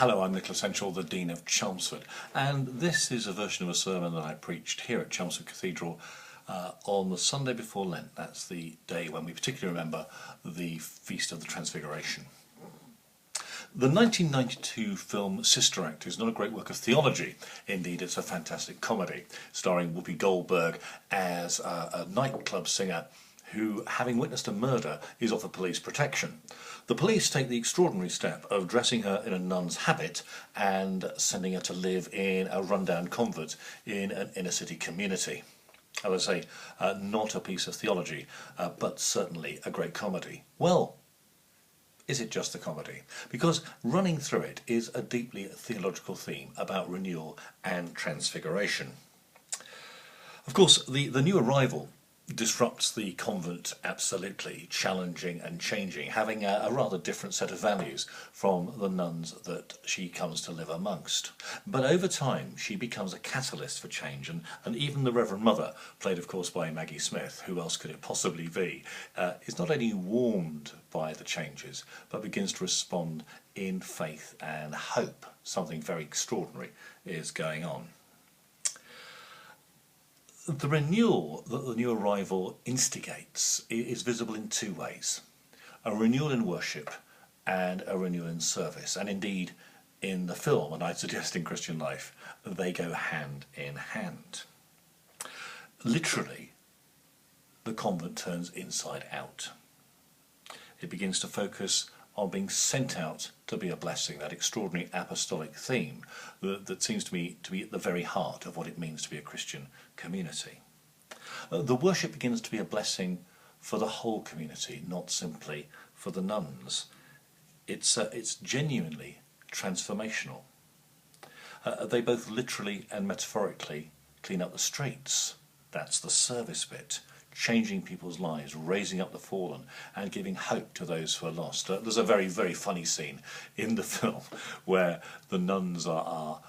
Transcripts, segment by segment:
Hello, I'm Nicholas Henschel, the Dean of Chelmsford, and this is a version of a sermon that I preached here at Chelmsford Cathedral on the Sunday before Lent. That's the day when we particularly remember the Feast of the Transfiguration. The 1992 film Sister Act is not a great work of theology. Indeed, it's a fantastic comedy starring Whoopi Goldberg as a nightclub singer who, having witnessed a murder, is offered police protection. The police take the extraordinary step of dressing her in a nun's habit and sending her to live in a rundown convent in an inner city community. As I say, not a piece of theology, but certainly a great comedy. Well, is it just a comedy? Because running through it is a deeply theological theme about renewal and transfiguration. Of course, the new arrival disrupts the convent absolutely, challenging and changing, having a rather different set of values from the nuns that she comes to live amongst. But over time she becomes a catalyst for change, and even the Reverend Mother, played of course by Maggie Smith, who else could it possibly be, is not only warmed by the changes but begins to respond in faith and hope. Something very extraordinary is going on. The renewal that the new arrival instigates is visible in two ways: a renewal in worship and a renewal in service. And indeed, in the film, and I'd suggest in Christian life, they go hand in hand. Literally, the convent turns inside out. It begins to focus on being sent out to be a blessing, that extraordinary apostolic theme that seems to me to be at the very heart of what it means to be a Christian community. The worship begins to be a blessing for the whole community, not simply for the nuns. It's genuinely transformational. They both literally and metaphorically clean up the streets. That's the service bit. Changing people's lives, raising up the fallen, and giving hope to those who are lost. There's a very, very funny scene in the film where the nuns are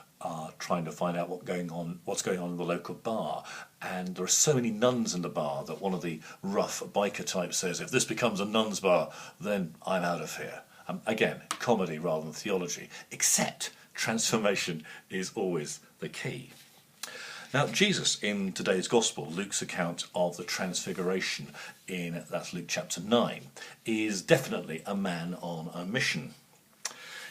trying to find out what's going on in the local bar, and there are so many nuns in the bar that one of the rough biker types says, "If this becomes a nun's bar, then I'm out of here." Again, comedy rather than theology, except transformation is always the key. Now, Jesus, in today's Gospel, Luke's account of the Transfiguration, that's Luke chapter 9, is definitely a man on a mission.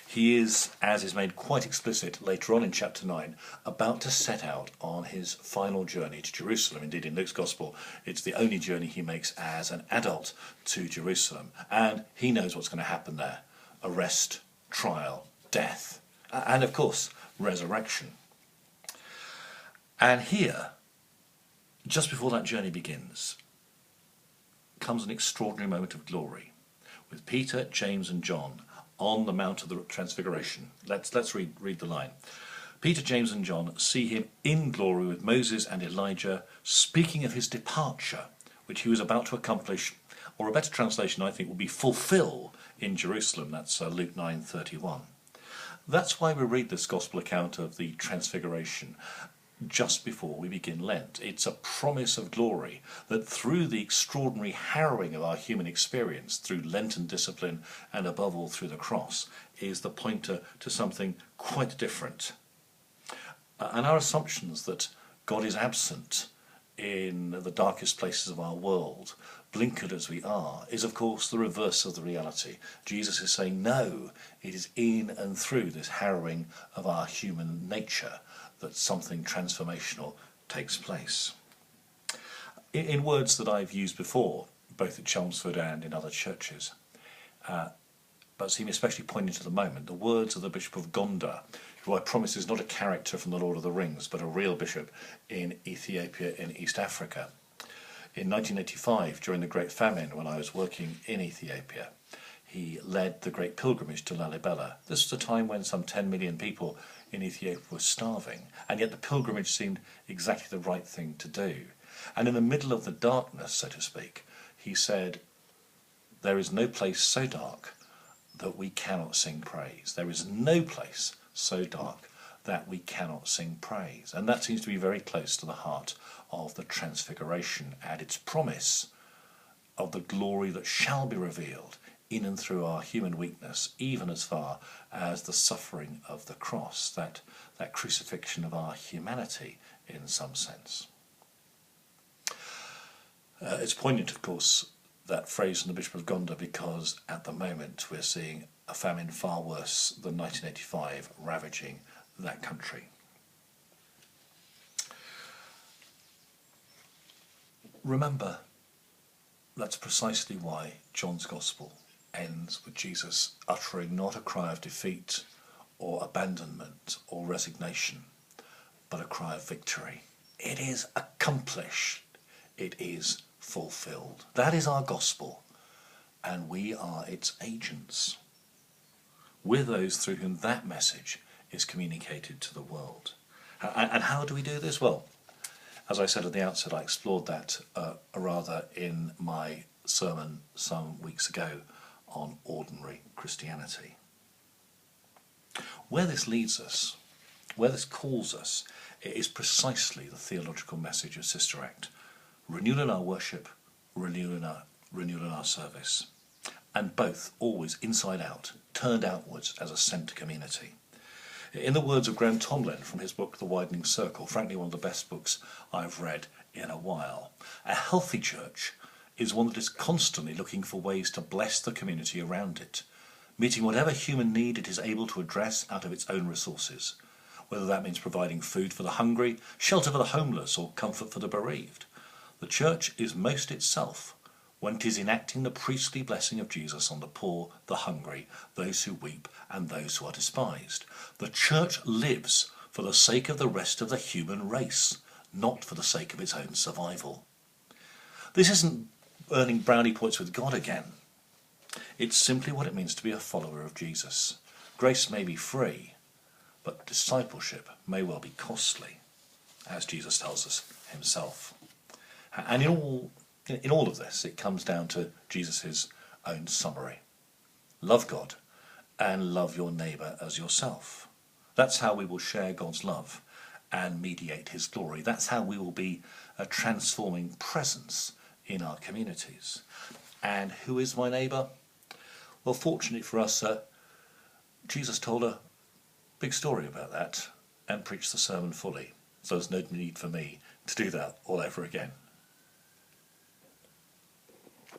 He is, as is made quite explicit later on in chapter 9, about to set out on his final journey to Jerusalem. Indeed, in Luke's Gospel, it's the only journey he makes as an adult to Jerusalem. And he knows what's going to happen there: arrest, trial, death, and of course, resurrection. And here, just before that journey begins, comes an extraordinary moment of glory, with Peter, James and John on the Mount of the Transfiguration. Let's read the line. Peter, James and John see him in glory with Moses and Elijah, speaking of his departure, which he was about to accomplish, or a better translation I think would be fulfill, in Jerusalem. That's Luke 9:31. That's why we read this Gospel account of the Transfiguration just before we begin Lent. It's a promise of glory that through the extraordinary harrowing of our human experience, through Lenten discipline and above all through the cross, is the pointer to something quite different. And our assumptions that God is absent in the darkest places of our world, blinkered as we are, is of course the reverse of the reality. Jesus is saying no, it is in and through this harrowing of our human nature that something transformational takes place. In words that I've used before, both at Chelmsford and in other churches, but seem especially poignant at the moment, the words of the Bishop of Gondar, who I promise is not a character from the Lord of the Rings, but a real bishop in Ethiopia in East Africa. In 1985, during the Great Famine, when I was working in Ethiopia, he led the great pilgrimage to Lalibela. This was a time when some 10 million people in Ethiopia were starving, and yet the pilgrimage seemed exactly the right thing to do. And in the middle of the darkness, so to speak, he said, "There is no place so dark that we cannot sing praise. There is no place so dark that we cannot sing praise." And that seems to be very close to the heart of the Transfiguration and its promise of the glory that shall be revealed in and through our human weakness, even as far as the suffering of the cross, that crucifixion of our humanity in some sense. It's poignant, of course, that phrase from the Bishop of Gondar, because at the moment we're seeing a famine far worse than 1985 ravaging that country. Remember, that's precisely why John's Gospel ends with Jesus uttering not a cry of defeat or abandonment or resignation, but a cry of victory. It is accomplished. It is fulfilled. That is our gospel, and we are its agents. We're those through whom that message is communicated to the world. And how do we do this? Well, as I said at the outset, I explored that rather in my sermon some weeks ago on ordinary Christianity. Where this leads us, where this calls us, is precisely the theological message of Sister Act. Renewal in our worship, renewal in our service. And both always inside out, turned outwards as a sent community. In the words of Graham Tomlin from his book The Widening Circle, frankly one of the best books I've read in a while, a healthy church is one that is constantly looking for ways to bless the community around it, meeting whatever human need it is able to address out of its own resources, whether that means providing food for the hungry, shelter for the homeless, or comfort for the bereaved. The church is most itself when it is enacting the priestly blessing of Jesus on the poor, the hungry, those who weep, and those who are despised. The church lives for the sake of the rest of the human race, not for the sake of its own survival. This isn't earning brownie points with God again. It's simply what it means to be a follower of Jesus. Grace may be free, but discipleship may well be costly, as Jesus tells us himself. And in all of this, it comes down to Jesus' own summary. Love God and love your neighbour as yourself. That's how we will share God's love and mediate his glory. That's how we will be a transforming presence in our communities. And who is my neighbour? Well, fortunately for us, Jesus told a big story about that and preached the sermon fully. So there's no need for me to do that all over again.